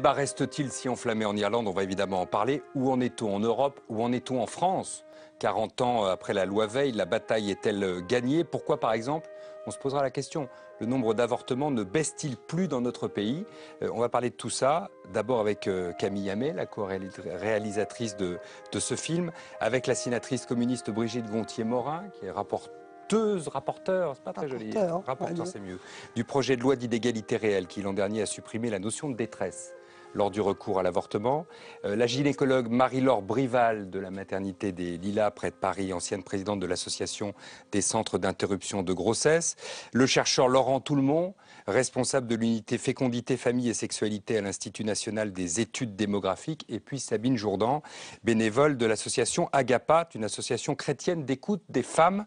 débat reste-t-il si enflammé en Irlande? On va évidemment en parler. Où en est-on en Europe? Où en est-on en France? 40 ans après la loi Veil, la bataille est-elle gagnée? Pourquoi, par exemple, on se posera la question, le nombre d'avortements ne baisse-t-il plus dans notre pays? On va parler de tout ça, d'abord avec Camille Hamé, la co-réalisatrice de ce film, avec la sénatrice communiste Brigitte Gonthier-Maurin, qui est rapporteur, c'est pas très joli, rapporteur c'est mieux, du projet de loi d'égalité réelle qui l'an dernier a supprimé la notion de détresse lors du recours à l'avortement. La gynécologue Marie-Laure Brival de la maternité des Lilas près de Paris, ancienne présidente de l'association des centres d'interruption de grossesse. Le chercheur Laurent Toulmont, responsable de l'unité fécondité, famille et sexualité à l'Institut national des études démographiques. Et puis Sabine Jourdan, bénévole de l'association Agapat, une association chrétienne d'écoute des femmes,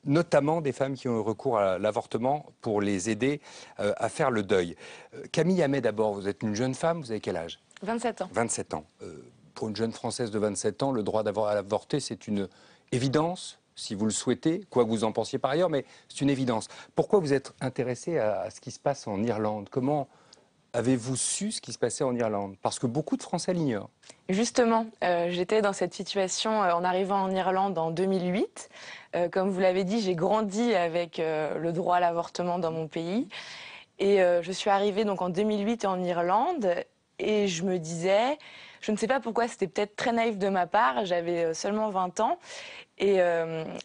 notamment des femmes qui ont eu recours à l'avortement pour les aider à faire le deuil. Camille Hamé, d'abord, vous êtes une jeune femme, vous avez quel âge? 27 ans. 27 ans. Pour une jeune Française de 27 ans, le droit à avorter, c'est une évidence, si vous le souhaitez, quoi que vous en pensiez par ailleurs, mais c'est une évidence. Pourquoi vous êtes intéressée à ce qui se passe en Irlande? Comment avez-vous su ce qui se passait en Irlande? Parce que beaucoup de Français l'ignorent. Justement, j'étais dans cette situation en arrivant en Irlande en 2008. Comme vous l'avez dit, j'ai grandi avec le droit à l'avortement dans mon pays. Et je suis arrivée donc en 2008 en Irlande et je me disais, je ne sais pas pourquoi, c'était peut-être très naïf de ma part, j'avais seulement 20 ans. Et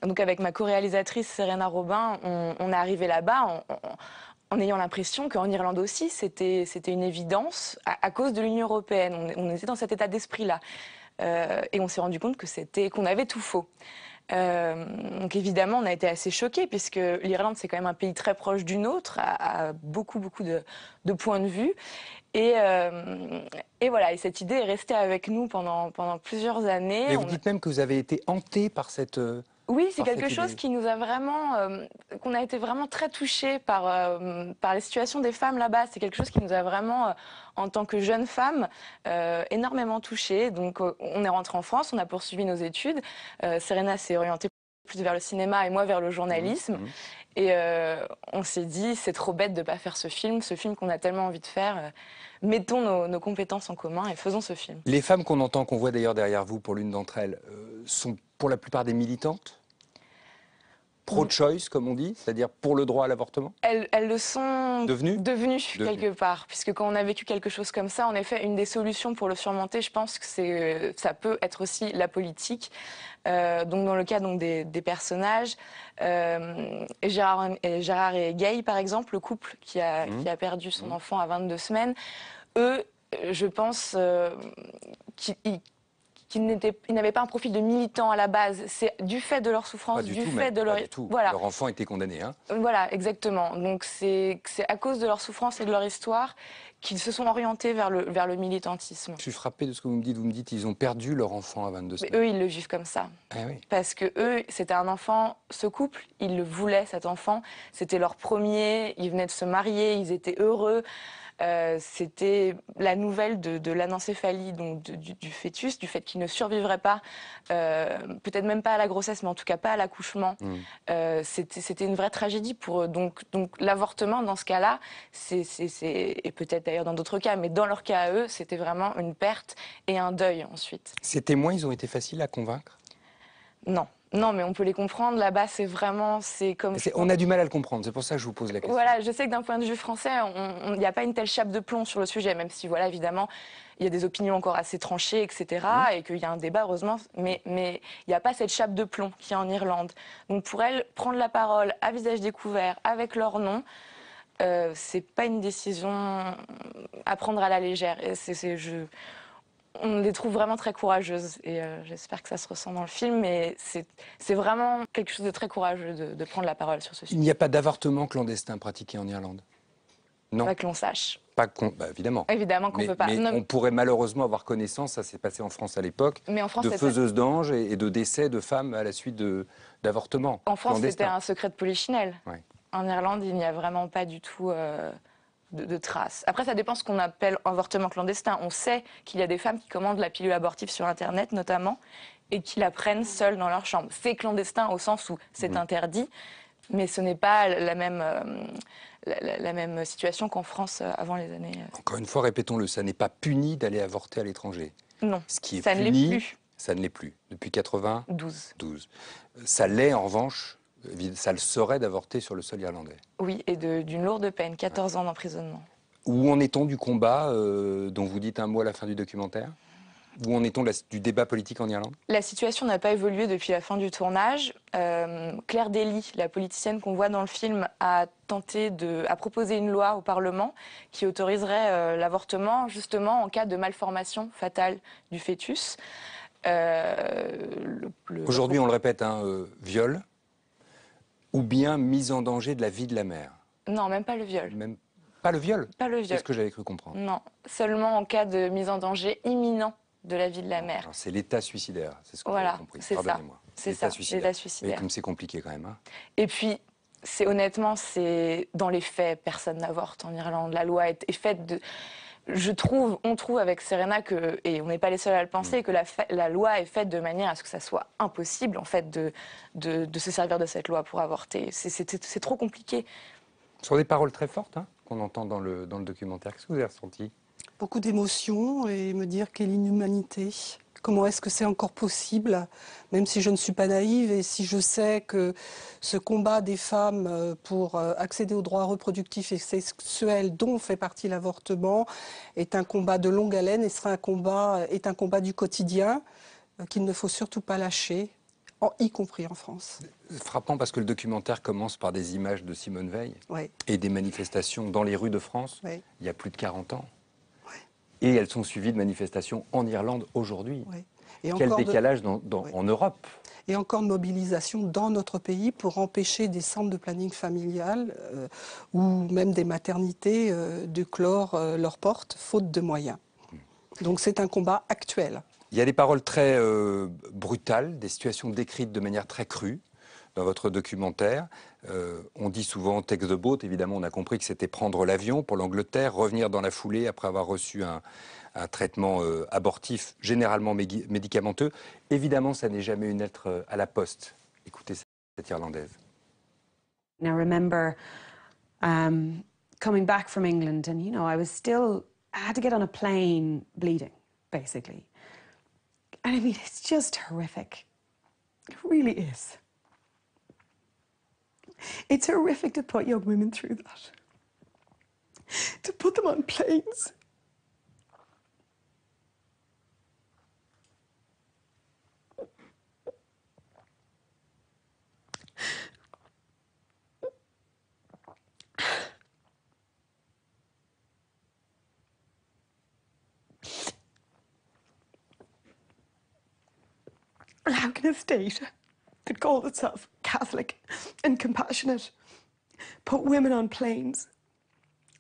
donc avec ma co-réalisatrice Serena Robin, on est arrivé là-bas en ayant l'impression qu'en Irlande aussi, c'était une évidence à cause de l'Union européenne. On était dans cet état d'esprit-là. Et on s'est rendu compte qu'on avait tout faux. Donc évidemment, on a été assez choqués puisque l'Irlande, c'est quand même un pays très proche du nôtre, à beaucoup de points de vue. Et voilà, et cette idée est restée avec nous pendant plusieurs années. Et vous dites même que vous avez été hanté par cette... Oui, c'est quelque chose qui nous a vraiment, qu'on a été vraiment très touchés par les situations des femmes là-bas. C'est quelque chose qui nous a vraiment, en tant que jeunes femmes, énormément touchés. Donc, on est rentré en France, on a poursuivi nos études. Serena s'est orientée plus vers le cinéma et moi vers le journalisme. Et on s'est dit, c'est trop bête de ne pas faire ce film qu'on a tellement envie de faire. Mettons nos compétences en commun et faisons ce film. Les femmes qu'on entend, qu'on voit d'ailleurs derrière vous, pour l'une d'entre elles, sont pour la plupart des militantes? Pro-choice, comme on dit, c'est-à-dire pour le droit à l'avortement? Elles le sont devenues quelque part, puisque quand on a vécu quelque chose comme ça, en effet, une des solutions pour le surmonter, je pense que ça peut être aussi la politique. Donc dans le cas des personnages, Gérard et Gail, par exemple, le couple qui a perdu son enfant à 22 semaines, eux, je pense qu'ils n'avaient pas un profil de militant à la base. C'est du fait de leur souffrance, Voilà. Leur enfant était condamné. Hein. Voilà, exactement. Donc c'est à cause de leur souffrance et de leur histoire qu'ils se sont orientés vers le militantisme. Je suis frappé de ce que vous me dites. Vous me dites qu'ils ont perdu leur enfant à 22 semaines. Mais eux, ils le vivent comme ça. Ah oui. Parce que eux, c'était un enfant, ce couple, ils le voulaient, cet enfant. C'était leur premier, ils venaient de se marier, ils étaient heureux. C'était la nouvelle de l'anencéphalie, donc du fœtus, du fait qu'il ne survivrait pas, peut-être même pas à la grossesse, mais en tout cas pas à l'accouchement. C'était une vraie tragédie pour eux. Donc l'avortement, dans ce cas-là, et peut-être d'ailleurs dans d'autres cas, mais dans leur cas à eux, c'était vraiment une perte et un deuil ensuite. Ces témoins, ils ont été faciles à convaincre? Non. Non, mais on peut les comprendre. Là-bas, On a du mal à le comprendre, c'est pour ça que je vous pose la question. Voilà, je sais que d'un point de vue français, il n'y a pas une telle chape de plomb sur le sujet, même si, voilà, évidemment, il y a des opinions encore assez tranchées, etc., et qu'il y a un débat, heureusement, mais il n'y a pas cette chape de plomb qu'il y a en Irlande. Donc pour elles, prendre la parole à visage découvert, avec leur nom, c'est pas une décision à prendre à la légère. On les trouve vraiment très courageuses et j'espère que ça se ressent dans le film, mais c'est vraiment quelque chose de très courageux de prendre la parole sur ce sujet. Il n'y a pas d'avortement clandestin pratiqué en Irlande? Non. Pas que l'on sache. Évidemment. Évidemment qu'on ne peut pas. Mais on pourrait malheureusement avoir connaissance, ça s'est passé en France à l'époque, de faiseuses d'anges et de décès de femmes à la suite d'avortements. En France, c'était un secret de polichinelle. Ouais. En Irlande, il n'y a vraiment pas du tout de traces. Après, ça dépend ce qu'on appelle avortement clandestin. On sait qu'il y a des femmes qui commandent la pilule abortive sur Internet, notamment, et qui la prennent seules dans leur chambre. C'est clandestin au sens où c'est interdit, Mais ce n'est pas la même, la même situation qu'en France avant les années... Encore une fois, répétons-le, ça n'est pas puni d'aller avorter à l'étranger. Non, Ce qui est ça ne l'est puni, plus. ça ne l'est plus. Depuis 92. 12. Ça l'est en revanche, ça le serait d'avorter sur le sol irlandais. Oui, et d'une lourde peine, 14 ans d'emprisonnement. Où en est-on du combat dont vous dites un mot à la fin du documentaire? Où en est-on du débat politique en Irlande? La situation n'a pas évolué depuis la fin du tournage. Claire Daly, la politicienne qu'on voit dans le film, a proposé une loi au Parlement qui autoriserait l'avortement justement en cas de malformation fatale du fœtus. Aujourd'hui, on le répète, viol ou bien mise en danger de la vie de la mère. Non, même pas le viol. Même pas le viol? Pas le viol. C'est ce que j'avais cru comprendre. Non, seulement en cas de mise en danger imminent de la vie de la mère. C'est l'état suicidaire, c'est ce que Voilà, j'ai compris. c'est ça. Pardonnez-moi. C'est ça, l'état suicidaire. Mais comme c'est compliqué quand même. Hein. Et puis, honnêtement, dans les faits, personne n'avorte en Irlande. La loi est faite de... on trouve avec Serena et on n'est pas les seuls à le penser, que la loi est faite de manière à ce que ça soit impossible en fait de se servir de cette loi pour avorter. C'est trop compliqué. Ce sont des paroles très fortes qu'on entend dans le documentaire. Qu'est-ce que vous avez ressenti? Beaucoup d'émotions et me dire quelle inhumanité. Comment est-ce que c'est encore possible, même si je ne suis pas naïve et si je sais que ce combat des femmes pour accéder aux droits reproductifs et sexuels dont fait partie l'avortement est un combat de longue haleine et est un combat du quotidien qu'il ne faut surtout pas lâcher, y compris en France. C'est frappant parce que le documentaire commence par des images de Simone Veil Oui. et des manifestations dans les rues de France il y a plus de 40 ans. Et elles sont suivies de manifestations en Irlande aujourd'hui. Oui. Et quel encore décalage en Europe. Et encore de mobilisation dans notre pays pour empêcher des centres de planning familial ou même des maternités de clore leurs portes, faute de moyens. Donc c'est un combat actuel. Il y a des paroles très brutales, des situations décrites de manière très crue dans votre documentaire. On dit souvent take the boat, évidemment on a compris que c'était prendre l'avion pour l'Angleterre, revenir dans la foulée après avoir reçu un traitement abortif généralement médicamenteux. Évidemment, ça n'est jamais une lettre à la poste. Écoutez cette Irlandaise. I remember coming back from England and, you know, I had to get on a plane bleeding, basically. And I mean, it's just horrific. It really is. It's horrific to put young women through that. To put them on planes. And how can a state that calls itself Catholic and compassionate put women on planes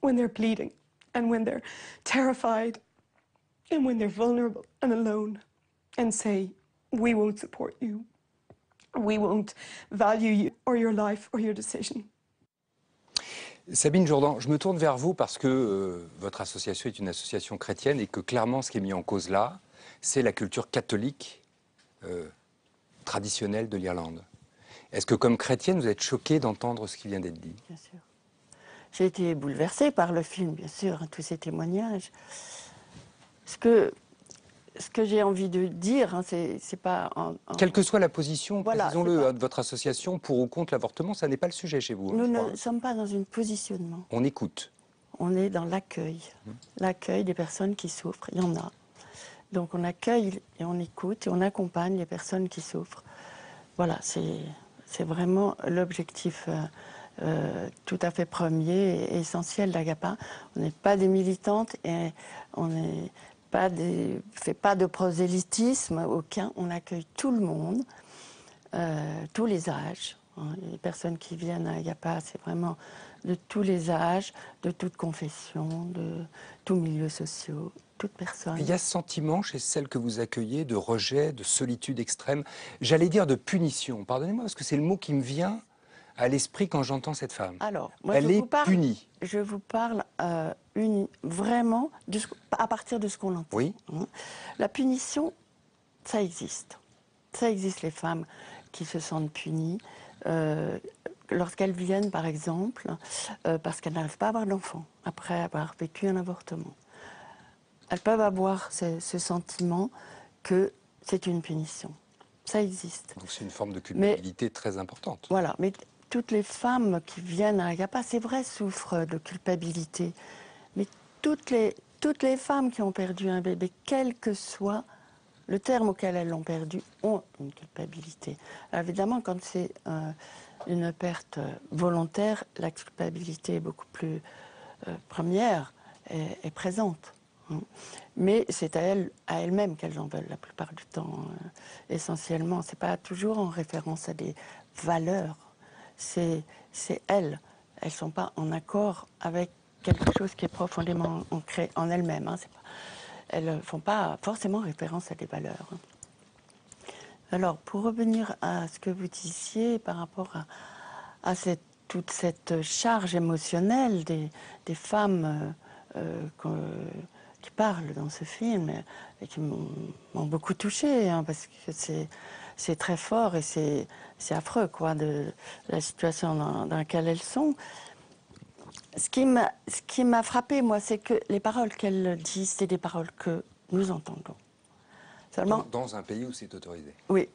when they're bleeding and when they're terrified and when they're vulnerable and alone and say, we won't support you, we won't value you or your life or your decision? Sabine Jourdan, je me tourne vers vous parce que votre association est une association chrétienne et que clairement ce qui est mis en cause là, c'est la culture catholique traditionnelle de l'Irlande. Est-ce que comme chrétienne, vous êtes choquée d'entendre ce qui vient d'être dit? Bien sûr. J'ai été bouleversée par le film, bien sûr, tous ces témoignages. Ce que j'ai envie de dire, c'est pas... Quelle que soit la position, voilà, précisons-le, de votre association, pour ou contre l'avortement, ça n'est pas le sujet chez vous. Nous ne sommes pas dans un positionnement. On écoute. On est dans l'accueil. L'accueil des personnes qui souffrent, il y en a. Donc on accueille et on écoute et on accompagne les personnes qui souffrent. Voilà, c'est vraiment l'objectif tout à fait premier et essentiel d'Agapa. On n'est pas des militantes et on n'est pas fait pas de prosélytisme aucun. On accueille tout le monde, tous les âges. Hein. Les personnes qui viennent à Agapa, c'est vraiment de tous les âges, de toute confession, de tous milieux sociaux. Toute personne. Il y a ce sentiment chez celles que vous accueillez de rejet, de solitude extrême, j'allais dire de punition. Pardonnez-moi, parce que c'est le mot qui me vient à l'esprit quand j'entends cette femme. Alors, moi, elle est punie. Je vous parle vraiment à partir de ce qu'on entend. Oui. La punition, ça existe. Ça existe, les femmes qui se sentent punies. lorsqu'elles viennent, par exemple, parce qu'elles n'arrivent pas à avoir d'enfant après avoir vécu un avortement, elles peuvent avoir ce sentiment que c'est une punition. Ça existe. Donc c'est une forme de culpabilité très importante. Voilà, mais toutes les femmes qui viennent à Agapa, c'est vrai, souffrent de culpabilité. Mais toutes les femmes qui ont perdu un bébé, quel que soit le terme auquel elles l'ont perdu, ont une culpabilité. Alors évidemment, quand c'est une perte volontaire, la culpabilité est beaucoup plus première et présente. Mais c'est à elles-mêmes qu'elles en veulent la plupart du temps, essentiellement. Ce n'est pas toujours en référence à des valeurs. C'est elles. Elles ne sont pas en accord avec quelque chose qui est profondément ancré en elles-mêmes. Hein. Elles ne font pas forcément référence à des valeurs. Alors, pour revenir à ce que vous disiez par rapport à toute cette charge émotionnelle des femmes qui parlent dans ce film et qui m'ont beaucoup touchée, hein, parce que c'est très fort et c'est affreux, quoi, de la situation dans laquelle elles sont. Ce qui m'a frappée, moi, c'est que les paroles qu'elles disent, c'est des paroles que nous entendons. Seulement, dans un pays où c'est autorisé. Oui,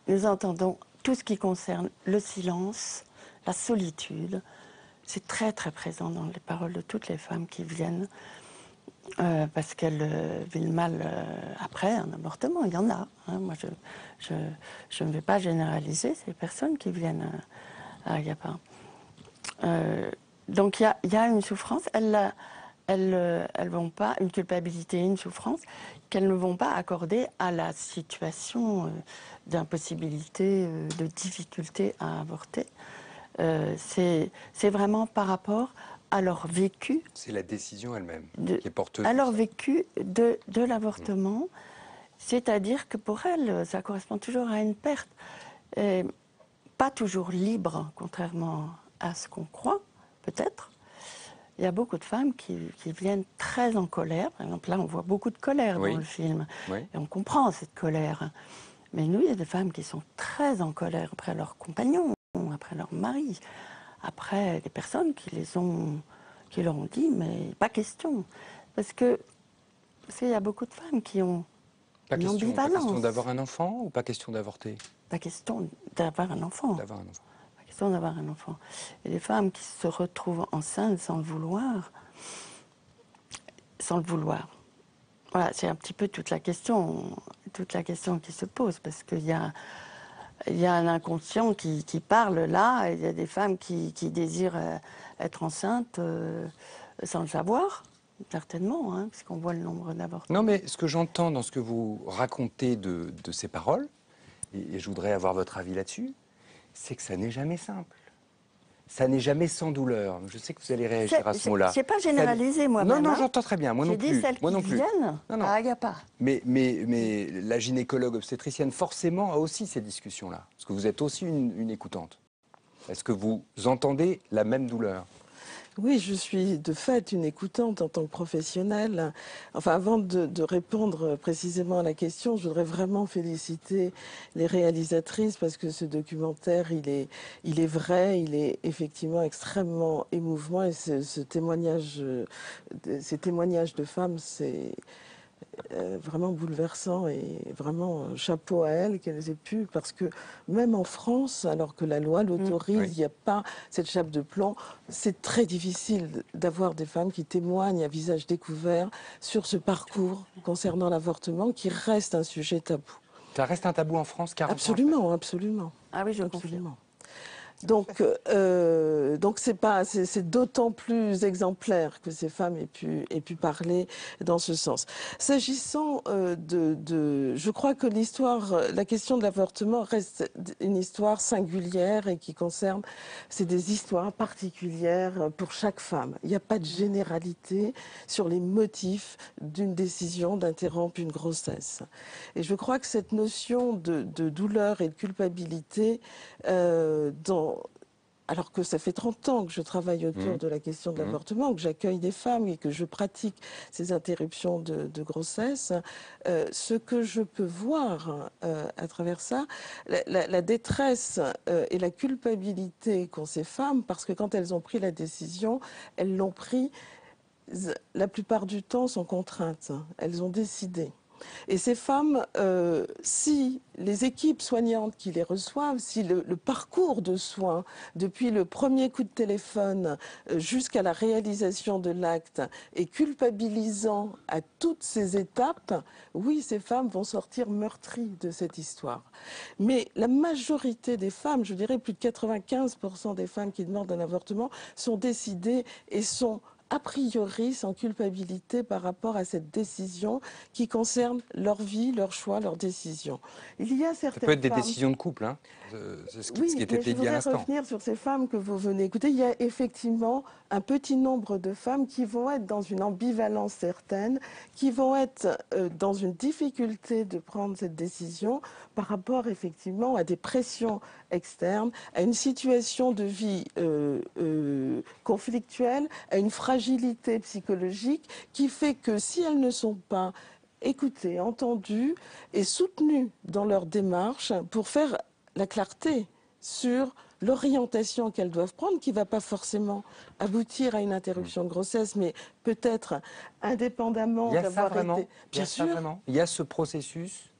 nous entendons tout ce qui concerne le silence, la solitude. C'est très, très présent dans les paroles de toutes les femmes qui viennent. Parce qu'elles vivent mal après un avortement, il y en a. Hein. Moi, je ne vais pas généraliser ces personnes qui viennent à Agapa. Donc il y a une souffrance, elles vont pas, une culpabilité, une souffrance qu'elles ne vont pas accorder à la situation d'impossibilité, de difficulté à avorter. C'est vraiment par rapport à leur vécu. C'est la décision elle-même qui est porteuse. À leur vécu de l'avortement, c'est-à-dire que pour elles, ça correspond toujours à une perte. Pas toujours libre, contrairement à ce qu'on croit, peut-être. Il y a beaucoup de femmes qui viennent très en colère. Par exemple, là, on voit beaucoup de colère dans le film. Oui. Et on comprend cette colère. Mais nous, il y a des femmes qui sont très en colère après leur compagnon, après leur mari, après des personnes qui leur ont dit, mais pas question. Parce qu'il y a beaucoup de femmes qui ont une ambivalence. Pas question d'avoir un enfant ou pas question d'avorter? Pas question d'avoir un enfant. Pas question d'avoir un enfant. Et les femmes qui se retrouvent enceintes sans le vouloir. Voilà, c'est un petit peu toute la question qui se pose, parce qu'il y a un inconscient qui parle là, et il y a des femmes qui désirent être enceintes sans le savoir, certainement, hein, puisqu'on voit le nombre d'avortements. Non, mais ce que j'entends dans ce que vous racontez de ces paroles, et je voudrais avoir votre avis là-dessus, c'est que ça n'est jamais simple. Ça n'est jamais sans douleur. Je sais que vous allez réagir à ce mot-là. Je n'ai pas généralisé, moi-même. Non, j'entends très bien, moi non plus. J'ai dit celles qui viennent à Agapa. Mais la gynécologue obstétricienne, forcément, a aussi ces discussions-là. Parce que vous êtes aussi une écoutante. Est-ce que vous entendez la même douleur ? Oui, je suis de fait une écoutante en tant que professionnelle. Enfin, avant de répondre précisément à la question, je voudrais vraiment féliciter les réalisatrices parce que ce documentaire, il est vrai, il est effectivement extrêmement émouvant et ces témoignages de femmes, c'est vraiment bouleversant et vraiment chapeau à elles qu'elles aient pu, parce que même en France, alors que la loi l'autorise, il n'y a pas cette chape de plomb, c'est très difficile d'avoir des femmes qui témoignent à visage découvert sur ce parcours concernant l'avortement qui reste un sujet tabou. Ça reste un tabou en France, 40 ans Absolument, absolument. Ah oui, je confirme. Donc c'est d'autant plus exemplaire que ces femmes aient pu parler dans ce sens. S'agissant je crois que la question de l'avortement reste une histoire singulière et qui concerne, c'est des histoires particulières pour chaque femme. Il n'y a pas de généralité sur les motifs d'une décision d'interrompre une grossesse. Et je crois que cette notion de douleur et de culpabilité alors que ça fait 30 ans que je travaille autour de la question de l'avortement, que j'accueille des femmes et que je pratique ces interruptions de grossesse, ce que je peux voir à travers ça, la détresse et la culpabilité qu'ont ces femmes, parce que quand elles ont pris la décision, elles l'ont pris, la plupart du temps, sans contrainte. Elles ont décidé. Et ces femmes, si les équipes soignantes qui les reçoivent, si le parcours de soins, depuis le premier coup de téléphone jusqu'à la réalisation de l'acte, est culpabilisant à toutes ces étapes, oui, ces femmes vont sortir meurtries de cette histoire. Mais la majorité des femmes, je dirais plus de 95% des femmes qui demandent un avortement, sont décidées et sont a priori sans culpabilité par rapport à cette décision qui concerne leur vie, leur choix, leur décision. Il y a certaines Ça peut être des femmes... décisions de couple, hein. C'est ce qui était dit à je voudrais l'instant. revenir sur ces femmes que vous venez écouter. Il y a effectivement un petit nombre de femmes qui vont être dans une ambivalence certaine, qui vont être dans une difficulté de prendre cette décision par rapport effectivement à des pressions externes, à une situation de vie conflictuelle, à une fragilité psychologique qui fait que si elles ne sont pas écoutées, entendues et soutenues dans leur démarche pour faire la clarté sur l'orientation qu'elles doivent prendre, qui ne va pas forcément aboutir à une interruption de grossesse, mais peut-être indépendamment d'avoir été... Bien sûr, il y a ce processus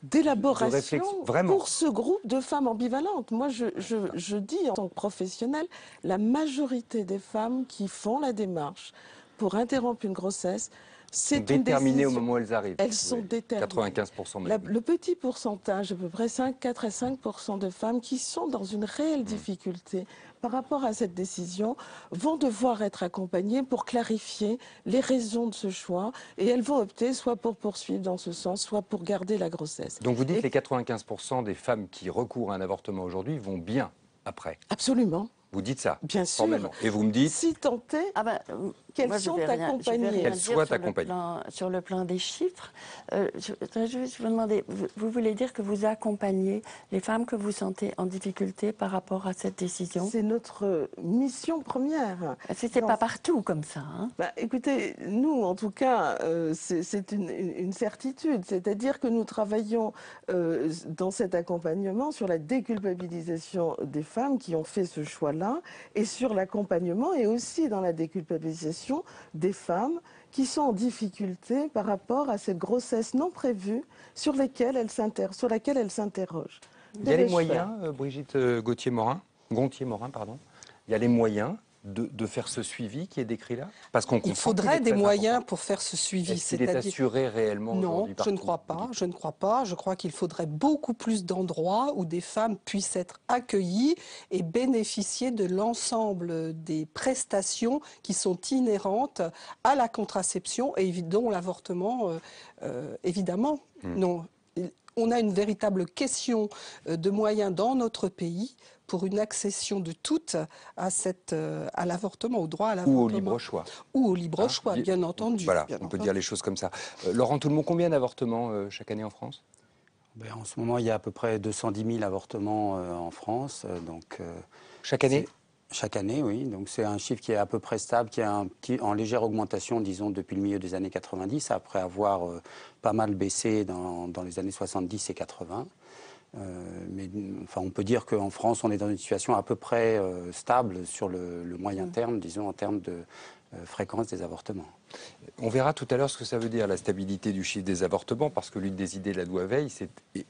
d'élaboration pour ce groupe de femmes ambivalentes. Moi, je dis en tant que professionnelle, la majorité des femmes qui font la démarche pour interrompre une grossesse, sont déterminées au moment où elles arrivent. Elles sont déterminées. 95% même. Le petit pourcentage, à peu près 4 à 5% de femmes qui sont dans une réelle difficulté par rapport à cette décision vont devoir être accompagnées pour clarifier les raisons de ce choix et elles vont opter soit pour poursuivre dans ce sens, soit pour garder la grossesse. Donc vous dites que les 95% des femmes qui recourent à un avortement aujourd'hui vont bien après? Absolument. Vous dites ça? Bien sûr. Formellement. Et vous me dites? Si tenté, qu'elles sont accompagnées. Qu'elles soient accompagnées. Sur le plan des chiffres, je voudrais juste vous demander, vous voulez dire que vous accompagnez les femmes que vous sentez en difficulté par rapport à cette décision? C'est notre mission première. C'était pas partout comme ça. Hein? Écoutez, nous, en tout cas, c'est une certitude. C'est-à-dire que nous travaillons dans cet accompagnement sur la déculpabilisation des femmes qui ont fait ce choix-là et sur l'accompagnement et aussi dans la déculpabilisation des femmes qui sont en difficulté par rapport à cette grossesse non prévue sur laquelle elles s'interrogent. Il y a les moyens, Brigitte Gontier-Morin, il y a les moyens de faire ce suivi qui est décrit là? Parce qu'on Il faudrait des moyens pour faire ce suivi. Est-ce qu'il est assuré réellement aujourd'hui? Non, je ne crois pas. Je crois qu'il faudrait beaucoup plus d'endroits où des femmes puissent être accueillies et bénéficier de l'ensemble des prestations qui sont inhérentes à la contraception et dont l'avortement, évidemment. Non. On a une véritable question de moyens dans notre pays pour une accession de toutes à l'avortement, au droit à l'avortement. Ou au libre choix. Ou au libre choix, bien entendu. Voilà, on peut dire les choses comme ça. Laurent Toulmont, combien d'avortements chaque année en France? En ce moment, il y a à peu près 210 000 avortements en France. Chaque année? Chaque année, oui. Donc c'est un chiffre qui est à peu près stable, qui est en légère augmentation, disons, depuis le milieu des années 90, après avoir pas mal baissé dans les années 70 et 80. Mais on peut dire qu'en France, on est dans une situation à peu près stable sur le moyen terme, disons, en termes de fréquence des avortements. On verra tout à l'heure ce que ça veut dire, la stabilité du chiffre des avortements, parce que l'une des idées de la loi Veil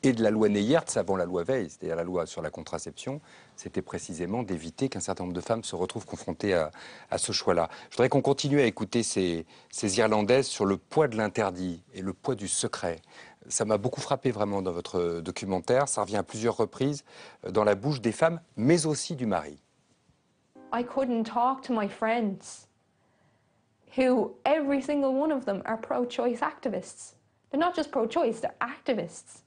et de la loi Neyertz avant la loi Veil, c'est-à-dire la loi sur la contraception, c'était précisément d'éviter qu'un certain nombre de femmes se retrouvent confrontées à ce choix-là. Je voudrais qu'on continue à écouter ces Irlandaises sur le poids de l'interdit et le poids du secret. Ça m'a beaucoup frappé vraiment dans votre documentaire. Ça revient à plusieurs reprises dans la bouche des femmes, mais aussi du mari. I couldn't talk to my friends who every single one of them are pro-choice activists. They're not just pro-choice, they're activists.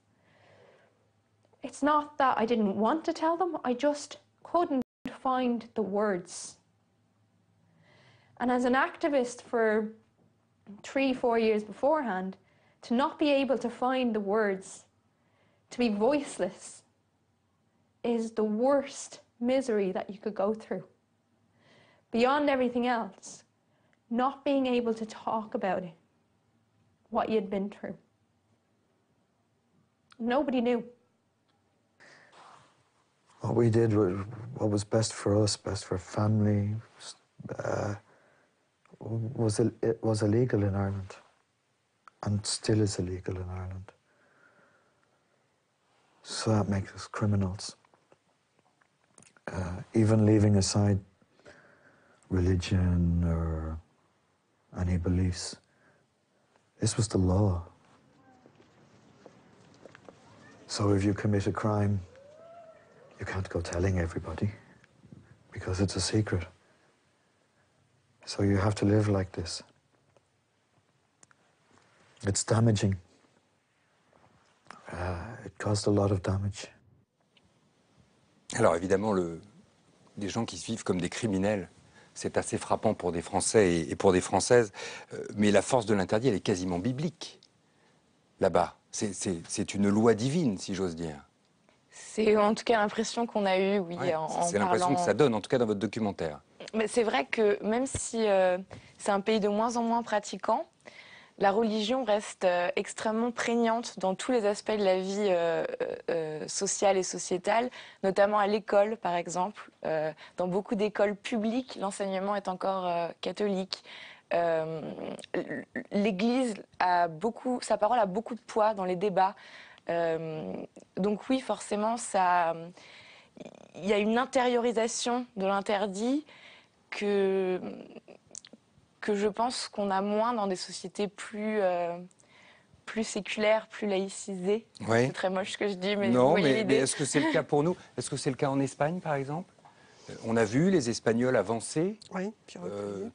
It's not that I didn't want to tell them, I just couldn't find the words. And as an activist for 3-4 years beforehand, to not be able to find the words, to be voiceless, is the worst misery that you could go through. Beyond everything else, not being able to talk about it, what you'd been through. Nobody knew. What we did was what was best for us, best for family, it was illegal in Ireland, and still is illegal in Ireland. So that makes us criminals. Even leaving aside religion or any beliefs, this was the law. So if you commit a crime, you can't go telling everybody because it's a secret. So you have to live like this. It's damaging. It caused a lot of damage. Alors évidemment, des gens qui se vivent comme des criminels, c'est assez frappant pour des Français et pour des Françaises. Mais la force de l'interdit, elle est quasiment biblique, là-bas. C'est une loi divine, si j'ose dire. C'est en tout cas l'impression qu'on a eue, oui, Ouais, en c'est l'impression parlant. que ça donne, en tout cas dans votre documentaire. Mais c'est vrai que même si c'est un pays de moins en moins pratiquant, la religion reste extrêmement prégnante dans tous les aspects de la vie sociale et sociétale, notamment à l'école, par exemple. Dans beaucoup d'écoles publiques, l'enseignement est encore catholique. L'Église sa parole a beaucoup de poids dans les débats. Donc oui, forcément, il y a une intériorisation de l'interdit que je pense qu'on a moins dans des sociétés plus séculaires, plus laïcisées. Oui. C'est très moche ce que je dis, mais vous Non, voyez mais l'idée. est-ce que c'est le cas pour nous? Est-ce que c'est le cas en Espagne, par exemple? On a vu les Espagnols avancer Oui, puis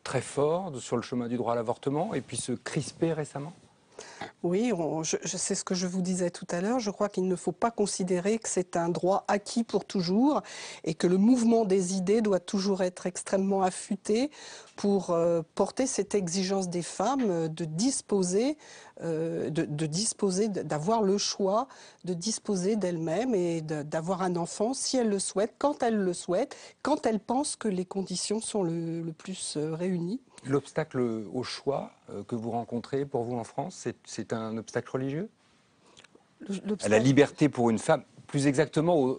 très fort sur le chemin du droit à l'avortement et puis se crisper récemment. Oui, c'est ce que je vous disais tout à l'heure. Je crois qu'il ne faut pas considérer que c'est un droit acquis pour toujours et que le mouvement des idées doit toujours être extrêmement affûté pour porter cette exigence des femmes de disposer, d'avoir le choix de disposer d'elles-mêmes et d'avoir un enfant si elles le souhaitent, quand elles pensent que les conditions sont le plus réunies. L'obstacle au choix que vous rencontrez pour vous en France, c'est un obstacle religieux? À la liberté pour une femme, plus exactement,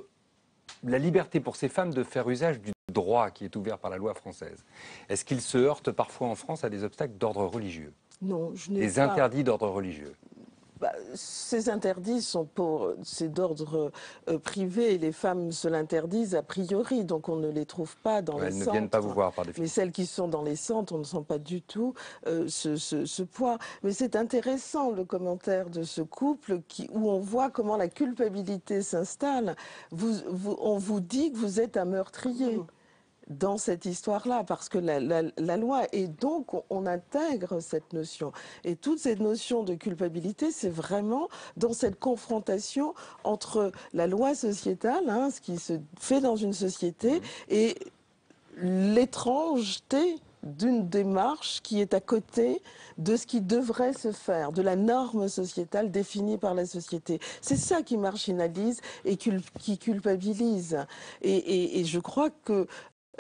la liberté pour ces femmes de faire usage du droit qui est ouvert par la loi française. Est-ce qu'il se heurte parfois en France à des obstacles d'ordre religieux? Non, je n'ai Des pas... interdits d'ordre religieux? Ces interdits c'est d'ordre privé et les femmes se l'interdisent a priori, donc on ne les trouve pas dans les centres. Elles ne viennent pas vous voir par définition. Mais celles qui sont dans les centres, on ne sent pas du tout ce poids. Mais c'est intéressant le commentaire de ce couple où on voit comment la culpabilité s'installe. On vous dit que vous êtes un meurtrier. Dans cette histoire-là, parce que la loi, et donc on intègre cette notion. Et toute cette notion de culpabilité, c'est vraiment dans cette confrontation entre la loi sociétale, ce qui se fait dans une société, et l'étrangeté d'une démarche qui est à côté de ce qui devrait se faire, de la norme sociétale définie par la société. C'est ça qui marginalise et qui culpabilise. Et je crois que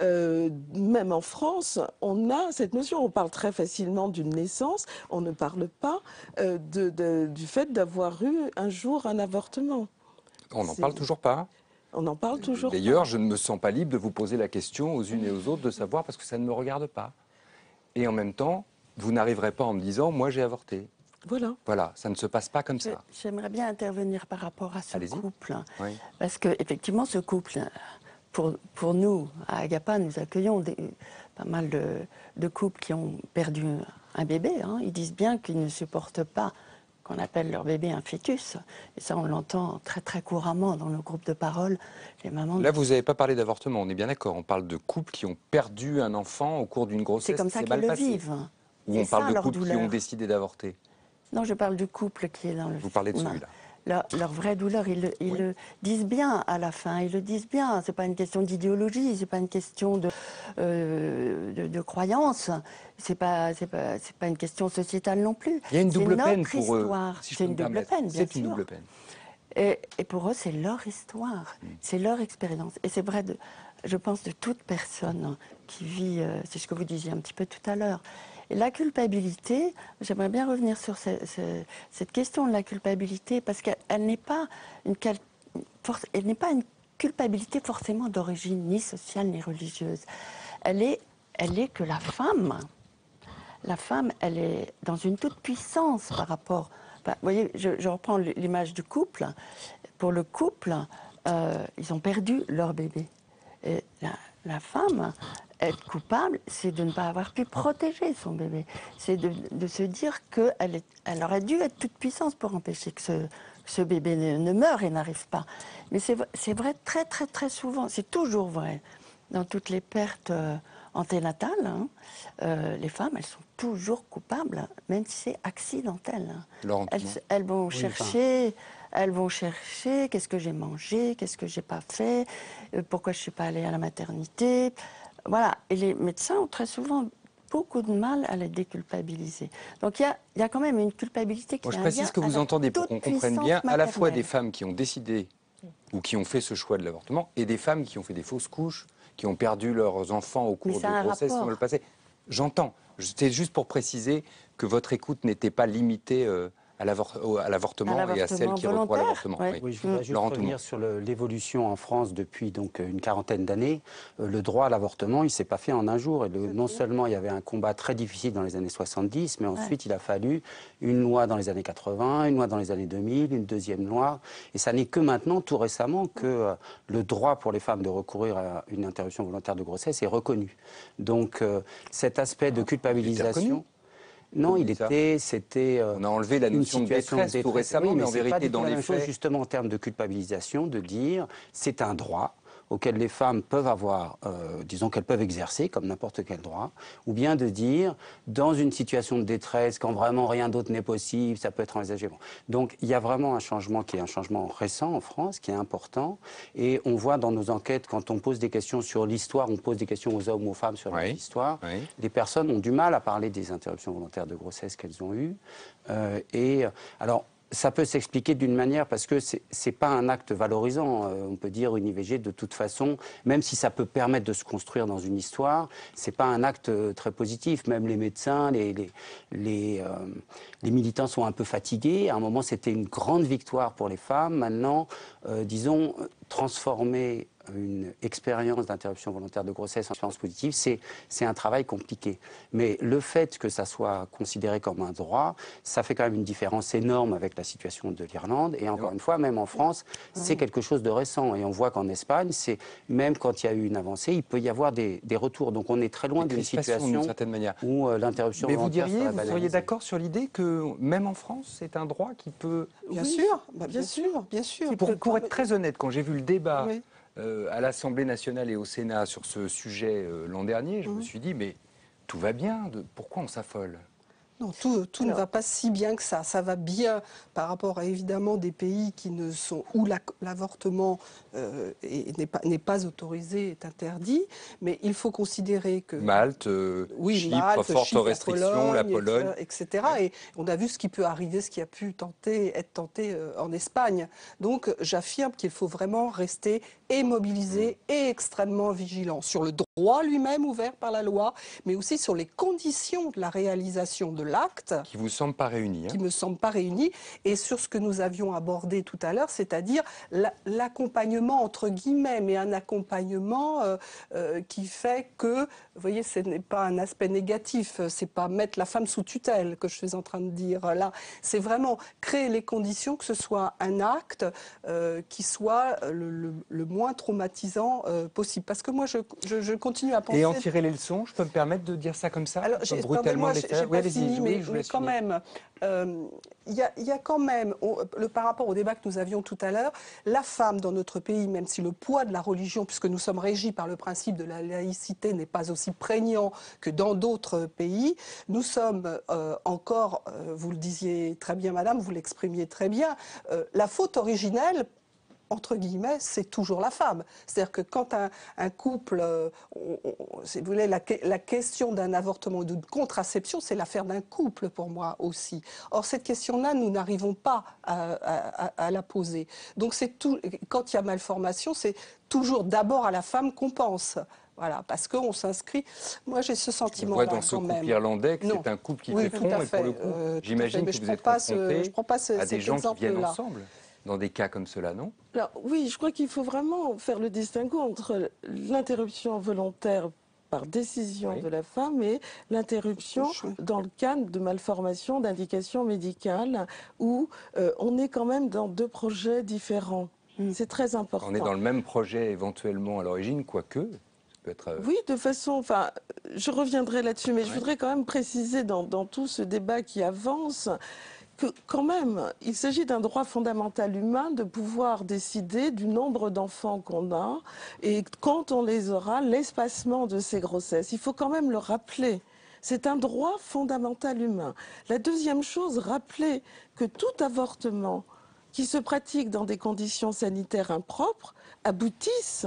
même en France, on a cette notion. On parle très facilement d'une naissance, on ne parle pas du fait d'avoir eu un jour un avortement. On n'en parle toujours pas. On n'en parle toujours pas. D'ailleurs, je ne me sens pas libre de vous poser la question aux unes et aux autres de savoir parce que ça ne me regarde pas. Et en même temps, vous n'arriverez pas en me disant « moi j'ai avorté ». Voilà, ça ne se passe pas comme ça. J'aimerais bien intervenir par rapport à ce couple. Oui. Parce qu'effectivement, ce couple... Pour nous, à Agapa, nous accueillons pas mal de couples qui ont perdu un bébé. Ils disent bien qu'ils ne supportent pas qu'on appelle leur bébé un fœtus. Et ça, on l'entend très très couramment dans nos groupes de parole. Les mamans... Là, vous n'avez pas parlé d'avortement, on est bien d'accord. On parle de couples qui ont perdu un enfant au cours d'une grossesse. C'est comme ça qu'ils le vivent. Ou on parle de couples qui ont décidé d'avorter. Non, je parle du couple qui est dans le... Vous parlez de celui-là. Leur vraie douleur, ils le disent bien à la fin, ils le disent bien. C'est pas une question d'idéologie, c'est pas une question de croyance, c'est pas une question sociétale non plus. Il y a une double peine pour eux. C'est une double peine, bien sûr. C'est une double peine. Et pour eux, c'est leur histoire, c'est leur expérience. Et c'est vrai je pense, de toute personne qui vit, c'est ce que vous disiez un petit peu tout à l'heure. Et la culpabilité, j'aimerais bien revenir sur cette question de la culpabilité, parce qu'elle n'est pas une culpabilité forcément d'origine ni sociale ni religieuse. Elle est que la femme, elle est dans une toute puissance par rapport. Vous voyez, je reprends l'image du couple. Pour le couple, ils ont perdu leur bébé. Et la femme, être coupable, c'est de ne pas avoir pu protéger son bébé. C'est de se dire qu'elle aurait dû être toute puissance pour empêcher que ce bébé ne meure et n'arrive pas. Mais c'est vrai très, très, très souvent, c'est toujours vrai, dans toutes les pertes anténatales, hein, les femmes, elles sont toujours coupables, même si c'est accidentel. Elles vont chercher... Elles vont chercher qu'est-ce que j'ai mangé, qu'est-ce que j'ai pas fait, pourquoi je suis pas allée à la maternité. Voilà. Et les médecins ont très souvent beaucoup de mal à les déculpabiliser. Donc il y a quand même une culpabilité qui je précise ce que vous entendez pour qu'on comprenne bien, à la fois des femmes qui ont décidé ou qui ont fait ce choix de l'avortement et des femmes qui ont fait des fausses couches, qui ont perdu leurs enfants au cours de grossesse dans le passé. J'entends. C'était juste pour préciser que votre écoute n'était pas limitée à l'avortement et à celles qui recourent à l'avortement. Oui, je voudrais juste revenir sur l'évolution en France depuis donc une quarantaine d'années. Le droit à l'avortement, il ne s'est pas fait en un jour. Et non seulement il y avait un combat très difficile dans les années 70, mais ensuite il a fallu une loi dans les années 80, une loi dans les années 2000, une deuxième loi. Et ça n'est que maintenant, tout récemment, que le droit pour les femmes de recourir à une interruption volontaire de grossesse est reconnu. Donc cet aspect de culpabilisation... Non, c'était on a enlevé la notion de détresse tout récemment, mais en vérité, dans les faits... justement en termes de culpabilisation, de dire c'est un droit auquel les femmes peuvent avoir, disons qu'elles peuvent exercer, comme n'importe quel droit, ou bien de dire, dans une situation de détresse, quand vraiment rien d'autre n'est possible, ça peut être envisagé. Bon. Donc il y a vraiment un changement qui est un changement récent en France, qui est important, et on voit dans nos enquêtes, quand on pose des questions sur l'histoire, on pose des questions aux hommes ou aux femmes sur l'histoire, les personnes ont du mal à parler des interruptions volontaires de grossesse qu'elles ont eues. Alors, ça peut s'expliquer d'une manière parce que c'est pas un acte valorisant. On peut dire une IVG de toute façon, même si ça peut permettre de se construire dans une histoire, c'est pas un acte très positif. Même les médecins, les militants sont un peu fatigués. À un moment, c'était une grande victoire pour les femmes. Maintenant, disons, transformer une expérience d'interruption volontaire de grossesse en expérience positive, c'est un travail compliqué. Mais le fait que ça soit considéré comme un droit, ça fait quand même une différence énorme avec la situation de l'Irlande. Et encore une fois, même en France, c'est quelque chose de récent. Et on voit qu'en Espagne, même quand il y a eu une avancée, il peut y avoir des retours. Donc on est très loin d'une situation où l'interruption volontaire... Mais vous seriez d'accord sur l'idée que même en France, c'est un droit qui peut... Bien sûr, bien sûr, bien sûr. Pour être très honnête, quand j'ai vu le débat... à l'Assemblée nationale et au Sénat sur ce sujet l'an dernier, je me suis dit, mais tout va bien, pourquoi on s'affole ? Non, tout ne va pas si bien que ça. Ça va bien par rapport à évidemment des pays où l'avortement n'est pas autorisé, est interdit. Mais il faut considérer que Malte, Chypre, forte restriction, la Pologne, etc. Et on a vu ce qui peut arriver, ce qui a pu être tenté en Espagne. Donc j'affirme qu'il faut vraiment rester mobilisé et extrêmement vigilant sur le droit lui-même ouvert par la loi, mais aussi sur les conditions de la réalisation de l'acte. Qui vous semblent pas réunis. Qui me semblent pas réunis. Et sur ce que nous avions abordé tout à l'heure, c'est-à-dire l'accompagnement, entre guillemets, mais un accompagnement qui fait que, vous voyez, ce n'est pas un aspect négatif, c'est pas mettre la femme sous tutelle que je suis en train de dire là, c'est vraiment créer les conditions que ce soit un acte qui soit le moins traumatisant possible. Parce que moi, je continue à penser... Et en tirer les leçons, je peux me permettre de dire ça comme ça, brutalement. Mais quand même, il y a quand même, par rapport au débat que nous avions tout à l'heure, la femme dans notre pays, même si le poids de la religion, puisque nous sommes régis par le principe de la laïcité, n'est pas aussi prégnant que dans d'autres pays, nous sommes encore, vous le disiez très bien madame, vous l'exprimiez très bien, la faute originelle entre guillemets, c'est toujours la femme. C'est-à-dire que quand un couple, si vous voulez, la question d'un avortement ou d'une contraception, c'est l'affaire d'un couple pour moi aussi. Or, cette question-là, nous n'arrivons pas à la poser. Donc, quand il y a malformation, c'est toujours d'abord à la femme qu'on pense. Voilà, parce qu'on s'inscrit. Moi, j'ai ce sentiment-là. On voit dans ce couple irlandais que c'est un couple qui fait front, et pour le coup, j'imagine que vous êtes confronté à des gens qui viennent ensemble dans des cas comme cela, non? Alors, oui, je crois qu'il faut vraiment faire le distinguo entre l'interruption volontaire par décision de la femme et l'interruption dans le cadre de malformation, d'indication médicale, où on est quand même dans deux projets différents. C'est très important. On est dans le même projet éventuellement à l'origine, quoique... Oui, de façon... Enfin, je reviendrai là-dessus, mais je voudrais quand même préciser dans tout ce débat qui avance que quand même, il s'agit d'un droit fondamental humain de pouvoir décider du nombre d'enfants qu'on a et quand on les aura, l'espacement de ces grossesses. Il faut quand même le rappeler. C'est un droit fondamental humain. La deuxième chose, rappeler que tout avortement qui se pratique dans des conditions sanitaires impropres aboutissent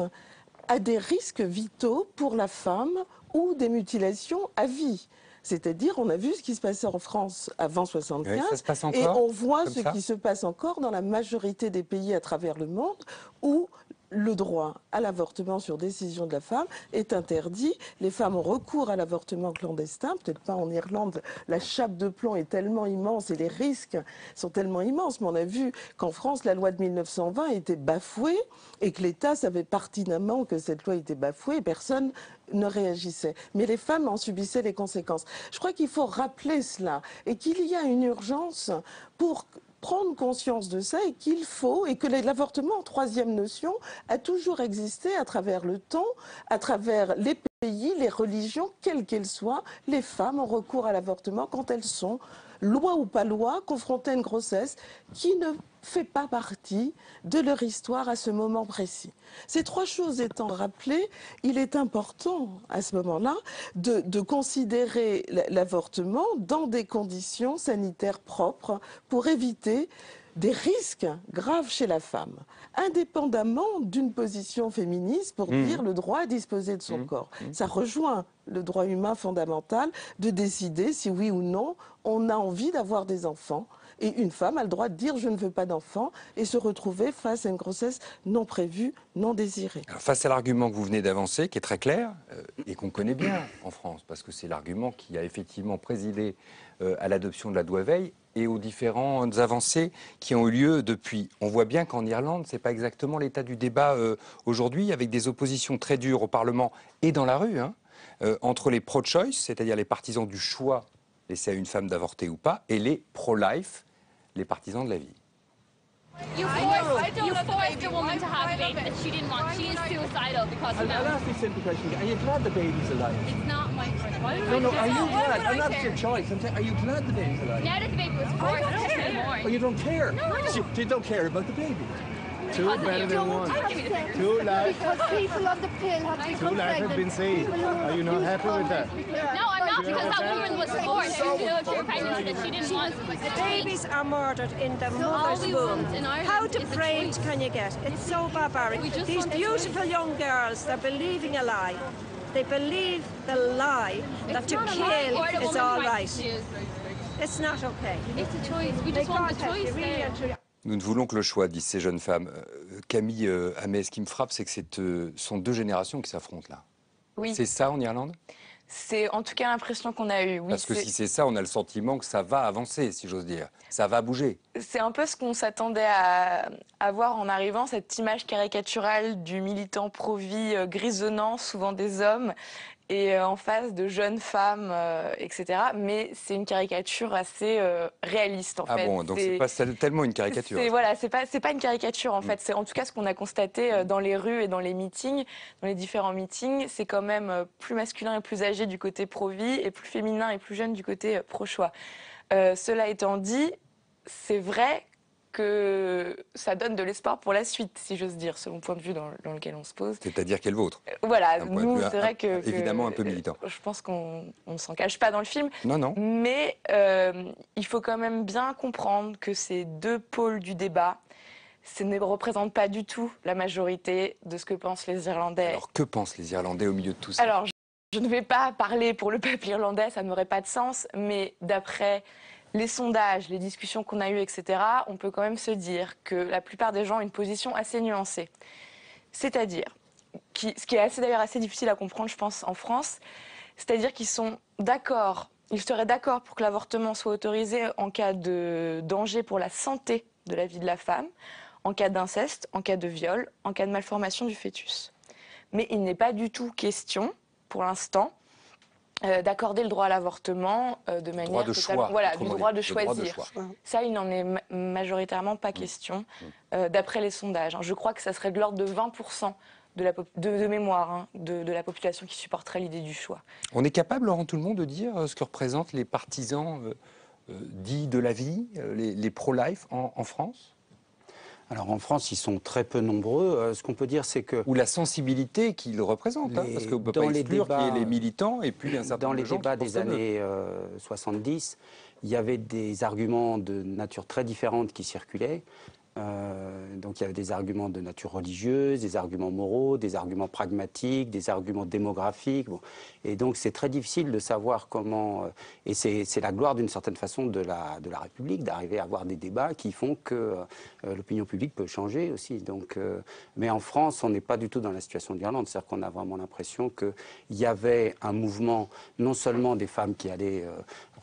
à des risques vitaux pour la femme ou des mutilations à vie. C'est-à-dire, on a vu ce qui se passait en France avant 75, ça se passe encore, et on voit ce qui se passe encore dans la majorité des pays à travers le monde où le droit à l'avortement sur décision de la femme est interdit. Les femmes ont recours à l'avortement clandestin, peut-être pas en Irlande, la chape de plomb est tellement immense et les risques sont tellement immenses, mais on a vu qu'en France, la loi de 1920 était bafouée et que l'État savait pertinemment que cette loi était bafouée et personne ne réagissait. Mais les femmes en subissaient les conséquences. Je crois qu'il faut rappeler cela et qu'il y a une urgence pour prendre conscience de ça et qu'il faut, et que l'avortement, troisième notion, a toujours existé à travers le temps, à travers les pays, les religions, quelles qu'elles soient. Les femmes ont recours à l'avortement quand elles sont, loi ou pas loi, confrontées à une grossesse qui ne fait pas partie de leur histoire à ce moment précis. Ces trois choses étant rappelées, il est important à ce moment-là de considérer l'avortement dans des conditions sanitaires propres pour éviter des risques graves chez la femme, indépendamment d'une position féministe pour dire le droit à disposer de son corps. Ça rejoint le droit humain fondamental de décider si oui ou non on a envie d'avoir des enfants. Et une femme a le droit de dire je ne veux pas d'enfant et se retrouver face à une grossesse non prévue, non désirée. Alors, face à l'argument que vous venez d'avancer, qui est très clair et qu'on connaît bien en France, parce que c'est l'argument qui a effectivement présidé à l'adoption de la loi Veil et aux différentes avancées qui ont eu lieu depuis. On voit bien qu'en Irlande, ce n'est pas exactement l'état du débat aujourd'hui, avec des oppositions très dures au Parlement et dans la rue, entre les pro-choice, c'est-à-dire les partisans du choix laissé à une femme d'avorter ou pas, et les pro-life, les partisans de la vie. You forced a woman to have a baby that she didn't want. She is suicidal because of that. I'll ask you a simple question. Are you glad the baby's alive? It's not my choice. No, are you glad? I'm not your choice. Are you glad the baby's alive? Now that the baby was forced, I don't care. Oh, you don't care? No, I don't. You don't care about the baby? Two better than one. Two lives. Because people on the pill have become Two lives have been saved. Are you not happy with that? No, I'm not, because that woman was forced to do a pregnancy that she didn't want. Babies are murdered in the mother's womb. How depraved can you get? It's so barbaric. These beautiful young girls, they're believing a lie. They believe the lie that to kill is all right. It's not okay. It's a choice. We just want the choice there. Nous ne voulons que le choix, disent ces jeunes femmes. Camille Hammet, ce qui me frappe, c'est que ce sont deux générations qui s'affrontent là. Oui. C'est ça en Irlande? C'est en tout cas l'impression qu'on a eue. Oui, parce que si c'est ça, on a le sentiment que ça va avancer, si j'ose dire. Ça va bouger. C'est un peu ce qu'on s'attendait à voir en arrivant, cette image caricaturale du militant pro-vie grisonnant, souvent des hommes, et en face de jeunes femmes, etc. Mais c'est une caricature assez réaliste, en fait. Ah bon, donc c'est pas tellement une caricature. Voilà, c'est pas une caricature, en fait. C'est en tout cas ce qu'on a constaté dans les rues et dans les meetings, dans les différents meetings. C'est quand même plus masculin et plus âgé du côté pro-vie et plus féminin et plus jeune du côté pro-choix. Cela étant dit, c'est vrai que ça donne de l'espoir pour la suite, si j'ose dire, selon le point de vue dans lequel on se pose. C'est-à-dire quel vôtre? Voilà, nous, c'est vrai que... Évidemment un peu militant. Je pense qu'on ne s'en cache pas dans le film. Non, non. Mais il faut quand même bien comprendre que ces deux pôles du débat, ce ne représente pas du tout la majorité de ce que pensent les Irlandais. Alors que pensent les Irlandais au milieu de tout ça? Alors, je ne vais pas parler pour le peuple irlandais, ça n'aurait pas de sens, mais d'après les sondages, les discussions qu'on a eues, etc., on peut quand même se dire que la plupart des gens ont une position assez nuancée. C'est-à-dire, ce qui est d'ailleurs assez difficile à comprendre, je pense, en France, c'est-à-dire qu'ils sont d'accord, ils seraient d'accord pour que l'avortement soit autorisé en cas de danger pour la santé de la vie de la femme, en cas d'inceste, en cas de viol, en cas de malformation du fœtus. Mais il n'est pas du tout question, pour l'instant, d'accorder le droit à l'avortement de manière totalement... Voilà, du droit de choisir. Ça, il n'en est majoritairement pas question, d'après les sondages. Je crois que ça serait de l'ordre de 20% de mémoire, de la population qui supporterait l'idée du choix. On est capable, Laurent Tout-le-Monde, de dire ce que représentent les partisans dits de la vie, les pro-life en France? Alors en France, ils sont très peu nombreux. Ce qu'on peut dire, c'est que... Ou la sensibilité qu'ils représentent, parce qu'on ne peut pas exclure qu'il y ait les militants et puis un certain nombre de gens dans les débats des années 70, il y avait des arguments de nature très différente qui circulaient. Donc il y avait des arguments de nature religieuse, des arguments moraux, des arguments pragmatiques, des arguments démographiques. Bon. Et donc c'est très difficile de savoir comment... et c'est la gloire d'une certaine façon de la République, d'arriver à avoir des débats qui font que l'opinion publique peut changer aussi. Donc, mais en France, on n'est pas du tout dans la situation d'Irlande. C'est-à-dire qu'on a vraiment l'impression qu'il y avait un mouvement, non seulement des femmes qui allaient...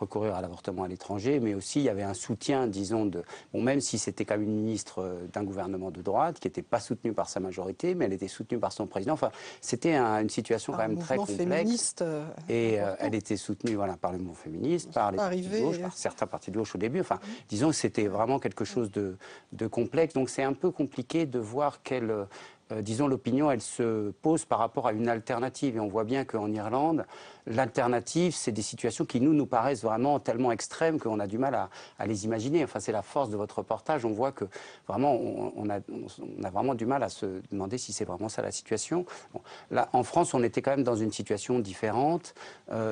recourir à l'avortement à l'étranger, mais aussi il y avait un soutien, disons, même si c'était quand même une ministre d'un gouvernement de droite, qui n'était pas soutenue par sa majorité, mais elle était soutenue par son président. Enfin, c'était une situation quand même très complexe. Et elle était soutenue par le mouvement féministe, par les partis de gauche, par certains partis de gauche au début. Enfin, disons que c'était vraiment quelque chose de complexe. Donc c'est un peu compliqué de voir quelle... disons, l'opinion, elle se pose par rapport à une alternative. Et on voit bien qu'en Irlande, l'alternative, c'est des situations qui nous paraissent vraiment tellement extrêmes qu'on a du mal à les imaginer. Enfin, c'est la force de votre reportage. On voit que vraiment, on a vraiment du mal à se demander si c'est vraiment ça la situation. Bon, là, en France, on était quand même dans une situation différente.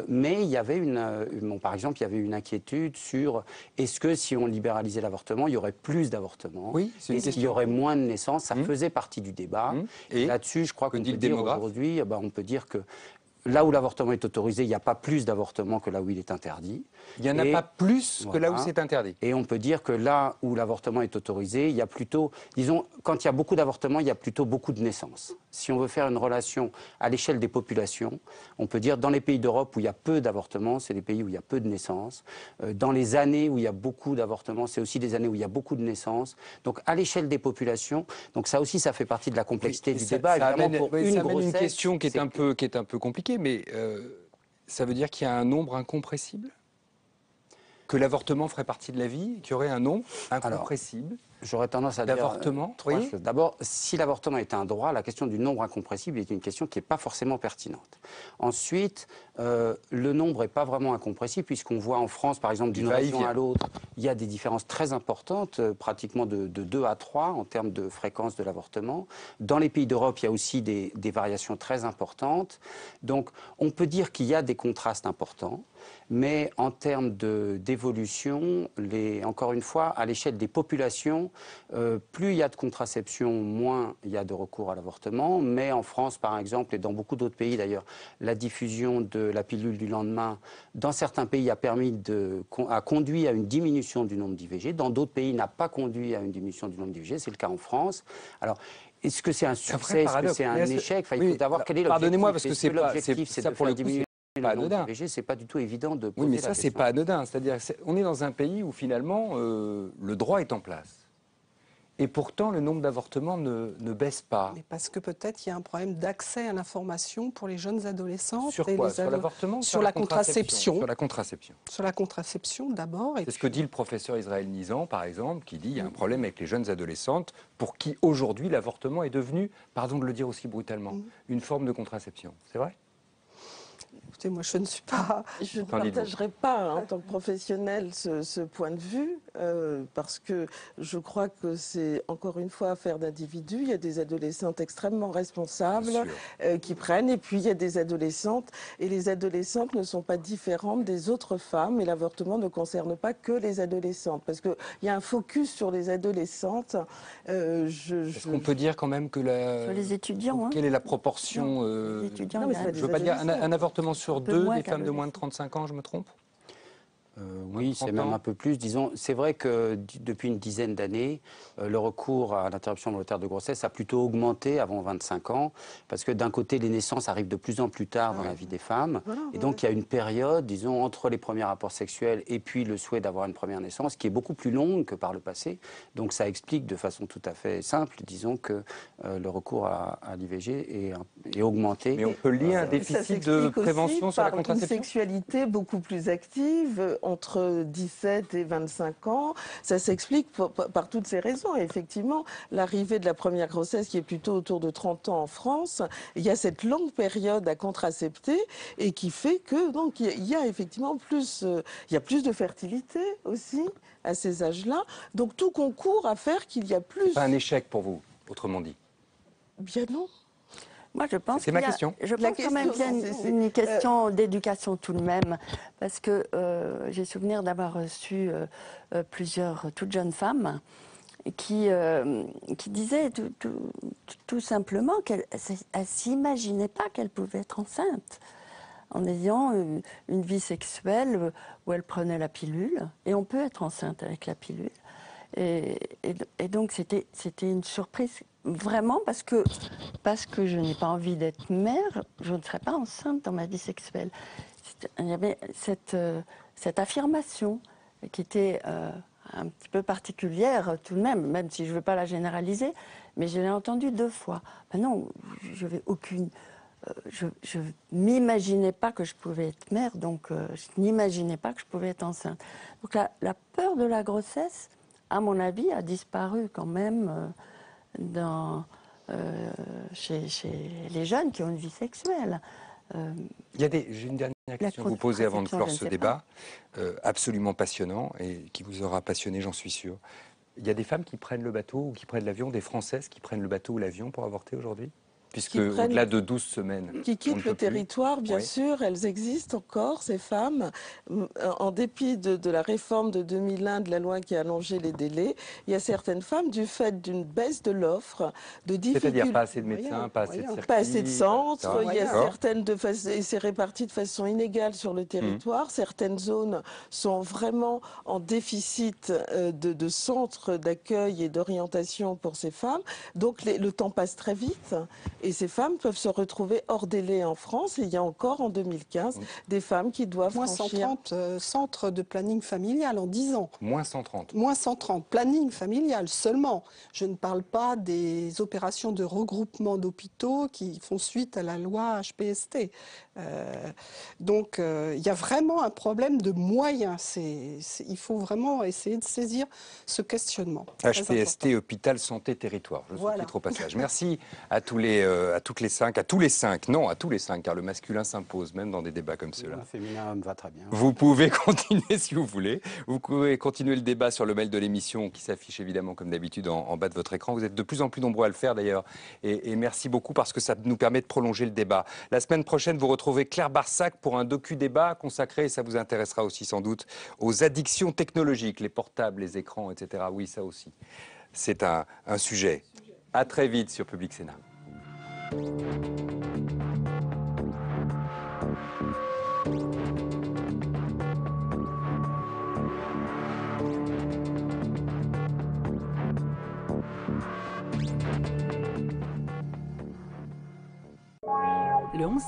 Mais il y avait par exemple, il y avait une inquiétude sur est-ce que si on libéralisait l'avortement, il y aurait plus d'avortements? Oui, est-ce qu'il y aurait moins de naissances? Ça faisait partie du débat. Et là-dessus, je crois qu'on peut dire aujourd'hui, on peut dire que là où l'avortement est autorisé, il n'y a pas plus d'avortement que là où il est interdit. Il n'y en a pas plus que là où c'est interdit. Et on peut dire que là où l'avortement est autorisé, il y a plutôt, disons, quand il y a beaucoup d'avortements, il y a plutôt beaucoup de naissances. Si on veut faire une relation à l'échelle des populations, on peut dire dans les pays d'Europe où il y a peu d'avortements, c'est les pays où il y a peu de naissances. Dans les années où il y a beaucoup d'avortements, c'est aussi des années où il y a beaucoup de naissances. Donc à l'échelle des populations, donc ça aussi, ça fait partie de la complexité du débat. Ça amène une question qui est un peu compliquée, mais ça veut dire qu'il y a un nombre incompressible? Que l'avortement ferait partie de la vie, qu'il y aurait un nombre incompressible? J'aurais tendance à dire trois choses. D'abord, si l'avortement est un droit, la question du nombre incompressible est une question qui n'est pas forcément pertinente. Ensuite, le nombre n'est pas vraiment incompressible, puisqu'on voit en France, par exemple, d'une région à l'autre, il y a des différences très importantes, pratiquement de 2 à 3 en termes de fréquence de l'avortement. Dans les pays d'Europe, il y a aussi des variations très importantes. Donc, on peut dire qu'il y a des contrastes importants. Mais en termes d'évolution, encore une fois, à l'échelle des populations, plus il y a de contraception, moins il y a de recours à l'avortement. Mais en France, par exemple, et dans beaucoup d'autres pays d'ailleurs, la diffusion de la pilule du lendemain, dans certains pays, a conduit à une diminution du nombre d'IVG. Dans d'autres pays, n'a pas conduit à une diminution du nombre d'IVG. C'est le cas en France. Alors, est-ce que c'est un succès? Est-ce que c'est un échec? Enfin, il faut savoir quel est l'objectif. Pardonnez-moi, parce que c'est l'objectif, c'est de faire diminuer. Pas anodin. C'est pas du tout évident de poser Oui, mais la ça, c'est question. pas anodin. C'est-à-dire, on est dans un pays où finalement le droit est en place. Et pourtant, le nombre d'avortements ne baisse pas. Mais parce que peut-être il y a un problème d'accès à l'information pour les jeunes adolescentes. Sur quoi? Sur l'avortement? Sur la contraception. Sur la contraception. Sur la contraception d'abord. C'est ce que dit le professeur Israël Nizan, par exemple, qui dit qu'il y a un problème avec les jeunes adolescentes pour qui aujourd'hui l'avortement est devenu, pardon de le dire aussi brutalement, une forme de contraception. C'est vrai? Écoutez, moi, je ne suis pas... Je ne partagerai pas, en tant que professionnelle, ce point de vue, parce que je crois que c'est, encore une fois, affaire d'individus. Il y a des adolescentes extrêmement responsables qui prennent, et puis il y a des adolescentes, et les adolescentes ne sont pas différentes des autres femmes, et l'avortement ne concerne pas que les adolescentes, parce qu'il y a un focus sur les adolescentes. Est-ce qu'on peut dire quand même que Sur les étudiants, quelle est la proportion les étudiants, non, mais c'est pas je veux pas dire un avortement sur 2 des femmes de qu'adolescents. moins de 35 ans, je me trompe? Oui, c'est même un peu plus. Disons, c'est vrai que depuis une dizaine d'années, le recours à l'interruption volontaire de grossesse a plutôt augmenté avant 25 ans, parce que d'un côté, les naissances arrivent de plus en plus tard dans la vie des femmes, et donc il y a une période, disons, entre les premiers rapports sexuels et puis le souhait d'avoir une première naissance, qui est beaucoup plus longue que par le passé. Donc ça explique de façon tout à fait simple, disons, que le recours à l'IVG est augmenté. Mais on peut lier un déficit de prévention sur la contraception. Une sexualité beaucoup plus active entre 17 et 25 ans. Ça s'explique par toutes ces raisons. Et effectivement, l'arrivée de la première grossesse, qui est plutôt autour de 30 ans en France, il y a cette longue période à contracepter et qui fait que donc il y a effectivement plus, il y a plus de fertilité aussi à ces âges-là. Donc tout concourt à faire qu'il y a plus. C'est pas un échec pour vous, autrement dit? Bien non. Moi, je pense c'est ma question. Je pense quand même qu'il y a une question d'éducation tout de même, parce que j'ai souvenir d'avoir reçu plusieurs toutes jeunes femmes qui disaient tout simplement qu'elles ne s'imaginaient pas qu'elles pouvaient être enceintes en ayant une vie sexuelle où elles prenaient la pilule, et on peut être enceinte avec la pilule. Et donc c'était une surprise vraiment, parce que je n'ai pas envie d'être mère, je ne serais pas enceinte dans ma vie sexuelle. Il y avait cette affirmation qui était un petit peu particulière tout de même si je ne veux pas la généraliser, mais je l'ai entendue 2 fois. Ben non, je n'imaginais pas que je pouvais être mère, donc je n'imaginais pas que je pouvais être enceinte. Donc la peur de la grossesse, à mon avis, a disparu quand même chez les jeunes qui ont une vie sexuelle. J'ai une dernière question à vous poser avant de clore ce débat, absolument passionnant et qui vous aura passionné, j'en suis sûr. Il y a des femmes qui prennent le bateau ou qui prennent l'avion, des Françaises qui prennent le bateau ou l'avion pour avorter aujourd'hui? Puisque au-delà de 12 semaines... Qui quittent le territoire, bien sûr, elles existent encore, ces femmes. En dépit de la réforme de 2001, de la loi qui a allongé les délais, il y a certaines femmes, du fait d'une baisse de l'offre, de difficultés... C'est-à-dire pas assez de médecins, pas assez de circuits... Pas assez de centres, il y a certaines et c'est réparti de façon inégale sur le territoire. Certaines zones sont vraiment en déficit de centres d'accueil et d'orientation pour ces femmes. Donc le temps passe très vite. Et ces femmes peuvent se retrouver hors délai en France. Et il y a encore, en 2015, des femmes qui doivent franchir... Moins 130 centres de planning familial en 10 ans. Moins 130. Moins 130. Planning familial seulement. Je ne parle pas des opérations de regroupement d'hôpitaux qui font suite à la loi HPST. Donc, il y a vraiment un problème de moyens. Il faut vraiment essayer de saisir ce questionnement. HPST, Hôpital Santé Territoire. Je sous-titre au passage. Merci à tous les 5, car le masculin s'impose même dans des débats comme ceux-là. Le féminin va très bien. Vous pouvez continuer si vous voulez. Vous pouvez continuer le débat sur le mail de l'émission qui s'affiche évidemment comme d'habitude en bas de votre écran. Vous êtes de plus en plus nombreux à le faire d'ailleurs. Et merci beaucoup parce que ça nous permet de prolonger le débat. La semaine prochaine, vous retrouvez Claire Barsac pour un docu-débat consacré, et ça vous intéressera aussi sans doute, aux addictions technologiques, les portables, les écrans, etc. Oui, ça aussi. C'est un sujet. À très vite sur Public Sénat. Le 11